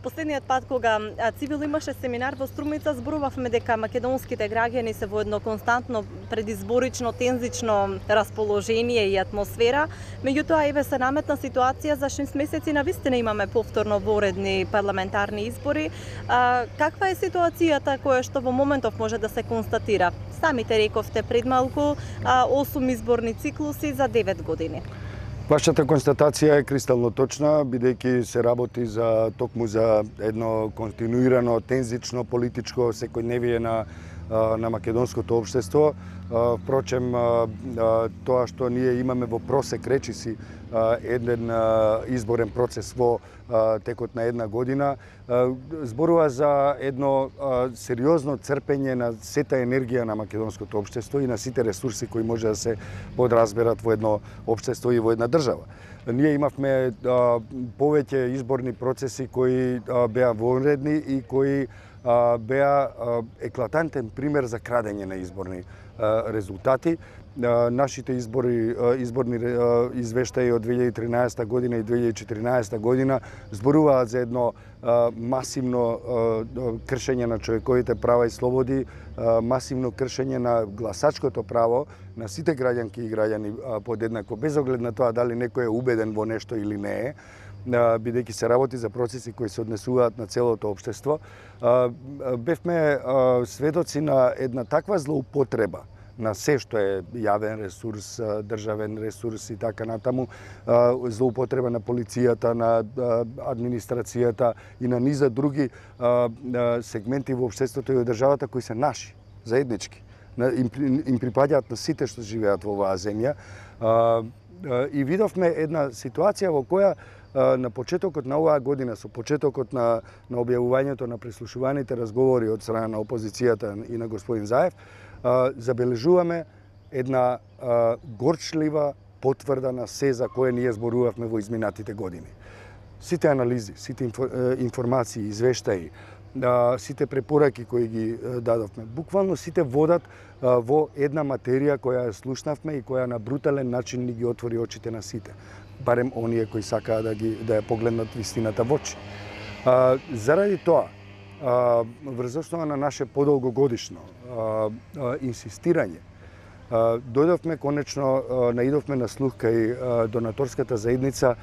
Последниот пат кога Цивил имаше семинар во Струмица, зборувавме дека македонските граѓани се во едно константно предизборично, тензично расположение и атмосфера. Меѓутоа, еве се наметна ситуација за 6 месеци навистина имаме повторно воредни парламентарни избори. Каква е ситуацијата која што во моментов може да се констатира? Самите рековте пред малку 8 изборни циклуси за 9 години. Вашата констатација е кристално точна, бидејќи се работи токму за едно континуирано, тензично, политичко секојдневие на македонското општество. Впрочем, тоа што ние имаме во просек речиси еден изборен процес во текот на една година, зборува за едно сериозно црпење на сета енергија на македонското општество и на сите ресурси кои може да се подразберат во едно општество и во една држава. Ние имавме повеќе изборни процеси кои беа вонредни и кои беа еклатантен пример за крадење на изборни резултати. Нашите изборни извештаи од 2013 година и 2014 година зборуваат за едно масивно кршење на човековите права и слободи, масивно кршење на гласачкото право на сите граѓанки и граѓани подеднако, без оглед на тоа дали некој е убеден во нешто или не е, бидејќи се работи за процеси кои се однесуваат на целото општество. Бевме сведоци на една таква злоупотреба на се што е јавен ресурс, државен ресурс и така натаму, злоупотреба на полицијата, на администрацијата и на низа други сегменти во општеството и во државата кои се наши, заеднички. Им припаѓаат на сите што живеат во оваа земја. И видовме една ситуација во која на почетокот на оваа година, со почетокот на објавувањето на преслушуваните разговори од страна на опозицијата и на господин Заев, забележуваме една горчлива потврда на се за кое ние зборувавме во изминатите години. Сите анализи, сите информации, извештаи, сите препораки кои ги дадовме, буквално сите водат во една материја која ја слушнавме и која на брутален начин ни ги отвори очите на сите, барем оние кои сакаат да ја погледнат вистината во очи. Заради тоа, врз основа на наше подолгогодишно инсистирање, дојдовме конечно, наидовме на слух кај донаторската заедница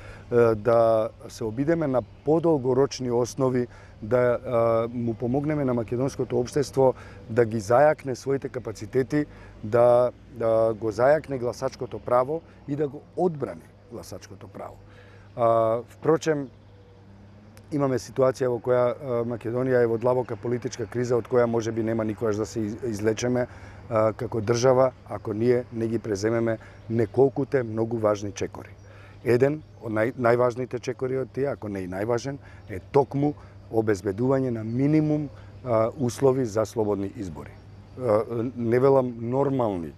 да се обидеме на подолгорочни основи да му помогнеме на македонското општество да ги зајакне своите капацитети, да го зајакне гласачкото право и да го одбрани гласачкото право. Впрочем, имаме ситуација во која Македонија е во длабока политичка криза од која можеби нема никогаш да се излечеме како држава ако ние не ги преземеме неколкуте многу важни чекори. Еден од најважните чекори од тие, ако не и најважен, е токму обезбедување на минимум услови за слободни избори. Не велам нормални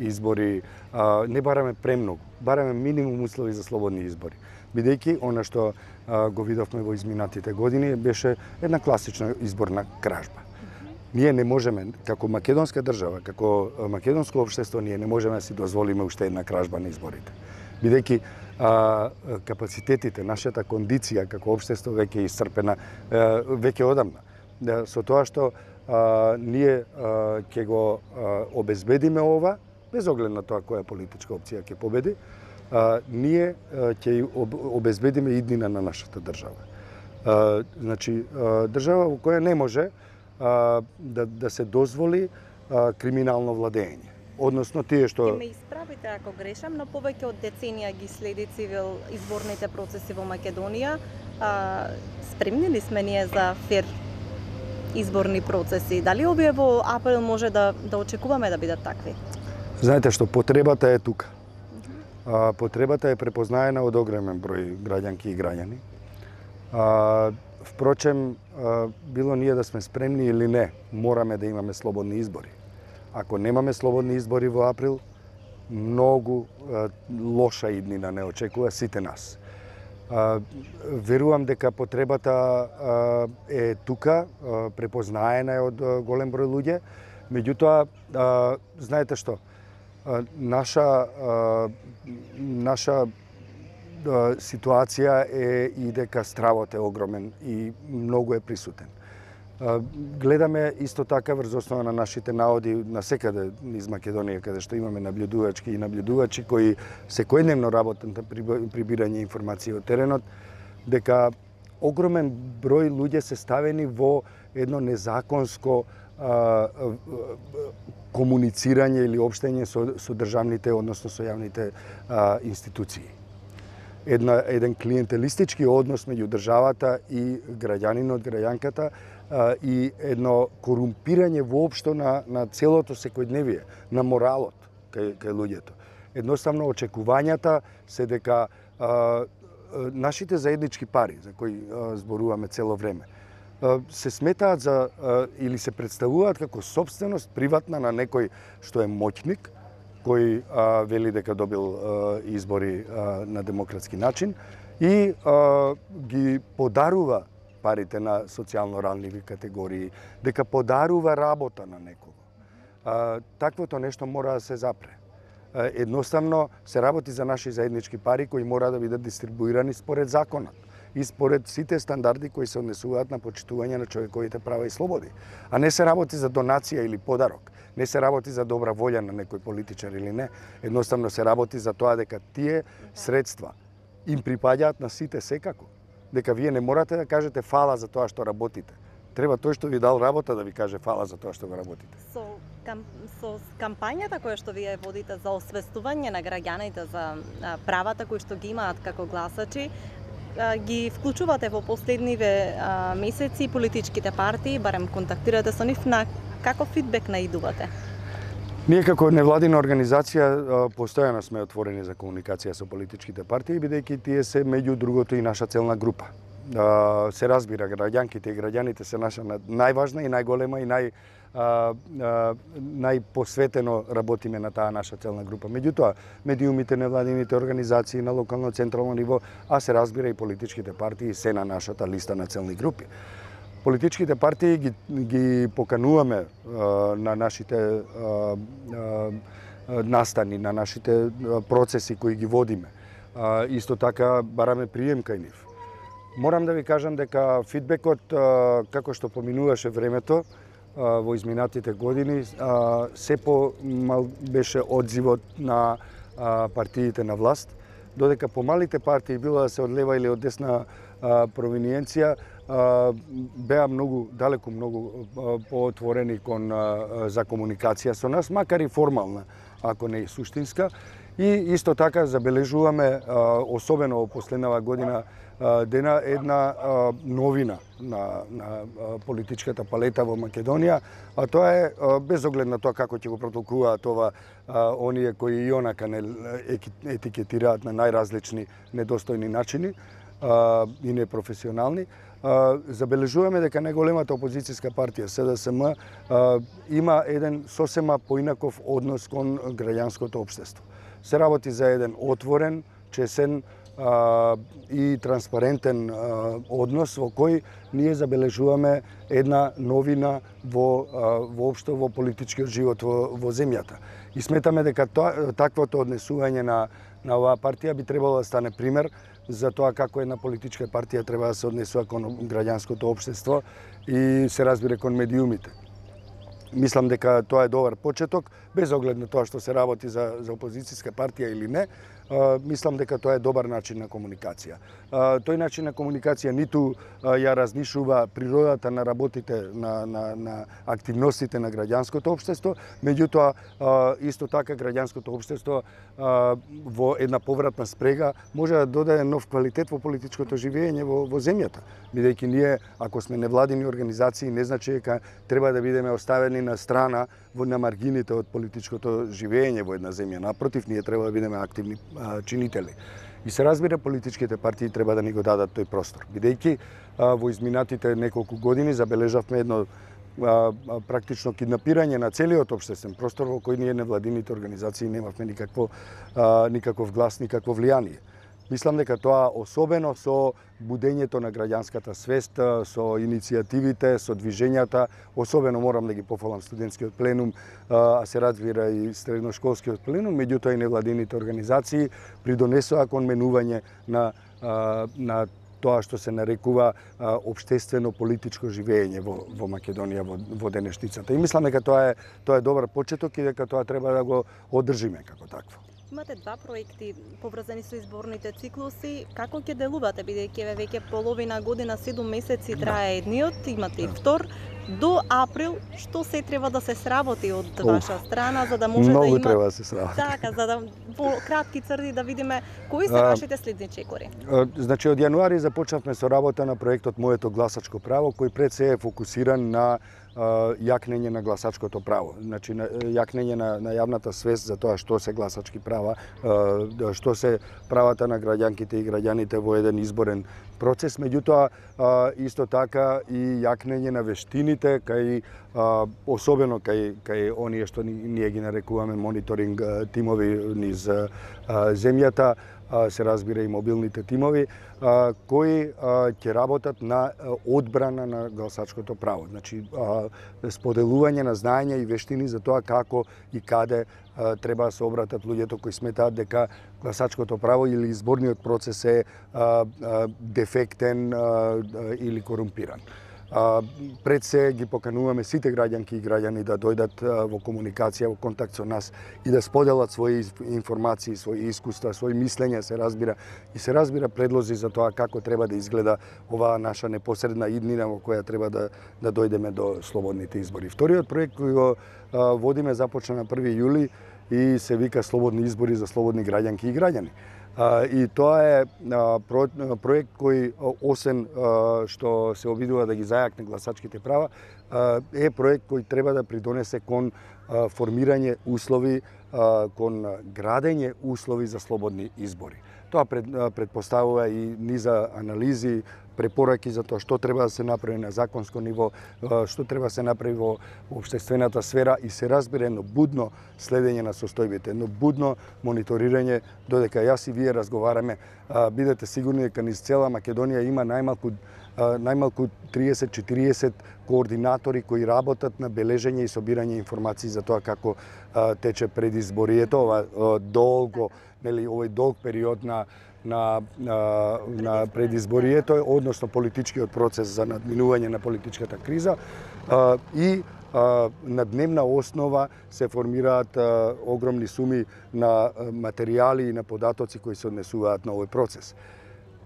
избори, не бараме премногу, бараме минимум услови за слободни избори. Бидејќи она што го видовме во изминатите години беше една класична изборна кражба. Ние не можеме, како македонска држава, како македонско општество, ние не можеме да си дозволиме уште една кражба на изборите. Бидејќи капацитетите, нашата кондиција како општество веќе е исцрпена, веќе одамна. Со тоа што ние ќе го обезбедиме ова, без оглед на тоа која политичка опција ќе победи, ние ќе обезбедиме иднина на нашата држава. Значи, држава во која не може да се дозволи криминално владење. Односно тие што... Ќе ме исправите ако грешам, но повеќе од деценија ги следи Цивил изборните процеси во Македонија. Спремни ли сме ние за фер изборни процеси? Дали овие во април може да очекуваме да бидат такви? Знаете што, потребата е тука. Потребата е препознаена од огромен број граѓанки и граѓани. Впрочем, било ние да сме спремни или не, мораме да имаме слободни избори. Ако немаме слободни избори во април, многу лоша иднина не очекува сите нас. Верувам дека потребата е тука, препознаена е од голем број луѓе, меѓутоа, знаете што, наша ситуација е и дека стравот е огромен и многу е присутен. Гледаме исто така врз основа на нашите наоди насекаде низ Македонија, каде што имаме наблюдувачки и наблюдувачи кои секојдневно работат на прибирање информации од теренот, дека огромен број луѓе се ставени во едно незаконско комуницирање или општење со државните, односно со јавните институции. Еден клиентелистички однос меѓу државата и граѓанинот, граѓанката и едно корумпирање воопшто на целото секојдневие, на моралот кај луѓето. Едноставно очекувањата се дека нашите заеднички пари, за кои зборуваме цело време, се сметаат за или се представуваат како собственост приватна на некој што е моќник, кој вели дека добил избори на демократски начин и ги подарува парите на социјално ранливи категории, дека подарува работа на некого. Таквото нешто мора да се запре. Едноставно се работи за наши заеднички пари кои мора да бидат дистрибуирани според законот и според сите стандарди кои се однесуваат на почитување на човековите права и слободи. А не се работи за донација или подарок. Не се работи за добра волја на некој политичар или не. Едноставно се работи за тоа дека тие средства им припаѓаат на сите секако. Дека вие не морате да кажете фала за тоа што работите. Треба тој што ви дал работа да ви каже фала за тоа што го работите. Со кампањата која што вие водите за освестување на граѓаните за правата кои што ги имаат како гласачи, ги вклучувате во последниве месеци политичките партии, барем контактирате со нив, на каков фидбек наидувате? Ние како невладина организација постојано сме отворени за комуникација со политичките партии, бидејќи тие се меѓу другото и наша целна група. Се разбира, граѓанките и граѓаните се наша најважна и најголема и најпосветено работиме на таа наша целна група. Меѓутоа, медиумите, невладините организации на локално централно ниво, а се разбира и политичките партии се на нашата листа на целни групи. Политичките партии ги покануваме на нашите настани, на нашите процеси кои ги водиме. Исто така бараме прием кај нив. Морам да ви кажам дека фидбекот, како што поминуваше времето во изминатите години, се помал беше одзивот на партиите на власт, додека помалите партии, било да се од лева или од десна провиниенција, беа далеку многу поотворени за комуникација со нас, макар и формална, ако не и суштинска. И исто така забележуваме, особено во последнава година, една новина на политичката палета во Македонија, а тоа е, без оглед на тоа како ќе го протолкуваат ова оние кои и онака не етикетираат на најразлични недостојни начини и непрофесионални, забележуваме дека најголемата опозицијска партија СДСМ има еден сосема поинаков однос кон граѓанското општество. Се работи за еден отворен, чесен и транспарентен однос во кој ние забележуваме една новина воопшто во политичкиот живот во земјата. И сметаме дека таквото однесување на оваа партија би требало да стане пример за тоа како една политичка партија треба да се однесува кон граѓанското општество и се разбира кон медиумите. Мислам дека тоа е добар почеток, без оглед на тоа што се работи за опозицијска партија или не. Мислам дека тоа е добар начин на комуникација. Тој начин на комуникација ниту ја разнишува природата на работите, на активностите на граѓанското општество, меѓутоа исто така граѓанското општество во една повратна спрега може да додаде нов квалитет во политичкото живење во земјата. Бидејќи ние, ако сме невладини организации, не значи дека треба да бидеме оставени на страна на маргините од политичкото живење во една земја. Напротив, ние треба да бидеме активни чинители. И се разбира, политичките партии треба да ни го дадат тој простор. Бидејќи во изминатите неколку години забележавме едно практично киднапирање на целиот општествен простор во кој ние невладините организации немавме никаков глас, никакво влијание. Мислам дека тоа особено со будењето на граѓанската свест, со иницијативите, со движењата, особено морам да ги пофалам студентскиот пленум, а се разбира и средношколскиот пленум, меѓутоа и невладините организации придонесоа кон менување на тоа што се нарекува општествено политичко живење во Македонија во денешницата. И мислам дека тоа е добар почеток и дека тоа треба да го одржиме како такво. Имате два проекти поврзани со изборните циклуси. Како ќе делувате, бидејќи веќе половина година, 7 месеци трае едниот, имате и втор. До април, што се треба да се сработи од ваша страна, за да може да има... Многу треба да се сработи. Така, за да по кратки црти да видиме кои се вашите следни чекори. Значи, од јануари започнавме со работа на проектот Моето гласачко право, кој пред се е фокусиран на јакнење на гласачкото право. Значи, јакнење на јавната свест за тоа што се гласачки права, што се правата на граѓанките и граѓаните во еден изборен процес, меѓутоа исто така и јакнење на вештините особено кај оние што ние ги нарекуваме мониторинг тимови низ земјата, се разбира и мобилните тимови, кои ќе работат на одбрана на гласачкото право. Значи, споделување на знаења и вештини за тоа како и каде треба да се обратат луѓето кои сметаат дека гласачкото право или изборниот процес е дефектен или корумпиран. Пред се ги покануваме сите граѓанки и граѓани да дојдат во комуникација, во контакт со нас и да споделат своји информации, своји искуства, своји мислења, се разбира предлози за тоа како треба да изгледа оваа наша непосредна иднина во која треба да дојдеме до слободните избори. Вториот проект кој го водиме започна на 1 јули и се вика Слободни избори за слободни граѓанки и граѓани. И тоа е проект кој, освен што се обидува да ги зајакне гласачките права, е проект кој треба да придонесе кон формирање услови, кон градење услови за слободни избори. Тоа предпоставува и низа анализи, препораки за тоа што треба да се направи на законско ниво, што треба да се направи во општествената сфера и се разбира едно будно следење на состојбите, едно будно мониторирање, додека јас и вие разговараме, бидете сигурни дека низ цела Македонија има најмалку 30-40 координатори кои работат на бележење и собирање информации за тоа како тече предизборието, овој долг период на предизборието, односно политичкиот процес за надминување на политичката криза и на дневна основа се формираат огромни суми на материјали и на податоци кои се однесуваат на овој процес.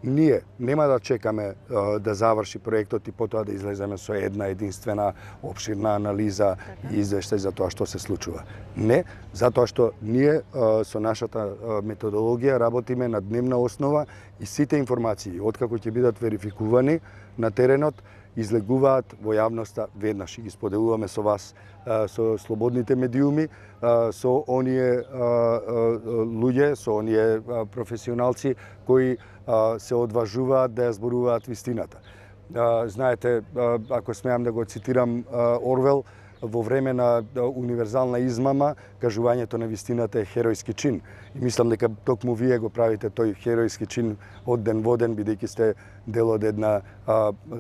Ние нема да чекаме да заврши проектот и потоа да излеземе со една единствена опширна анализа и извештај за тоа што се случува. Не, затоа што ние со нашата методологија работиме на дневна основа и сите информации, откако ќе бидат верификувани на теренот, излегуваат во јавноста веднаш и ги споделуваме со вас, со слободните медиуми, со оние луѓе, со оние професионалци кои се одважуваат да ја зборуваат вистината. Знаете, ако смеам да го цитирам Орвел, во време на универзална измама, кажувањето на вистината е херојски чин. И мислам дека токму вие го правите тој херојски чин од ден во ден, бидејќи сте дел од една,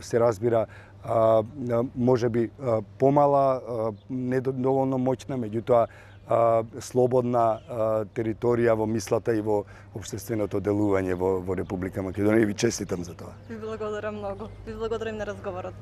се разбира, можеби помала, недоволно моќна, меѓутоа слободна територија во мислата и во општественото делување во Република Македонија. И ви честитам за тоа. Ви благодарам многу. Ви благодарам на разговорот.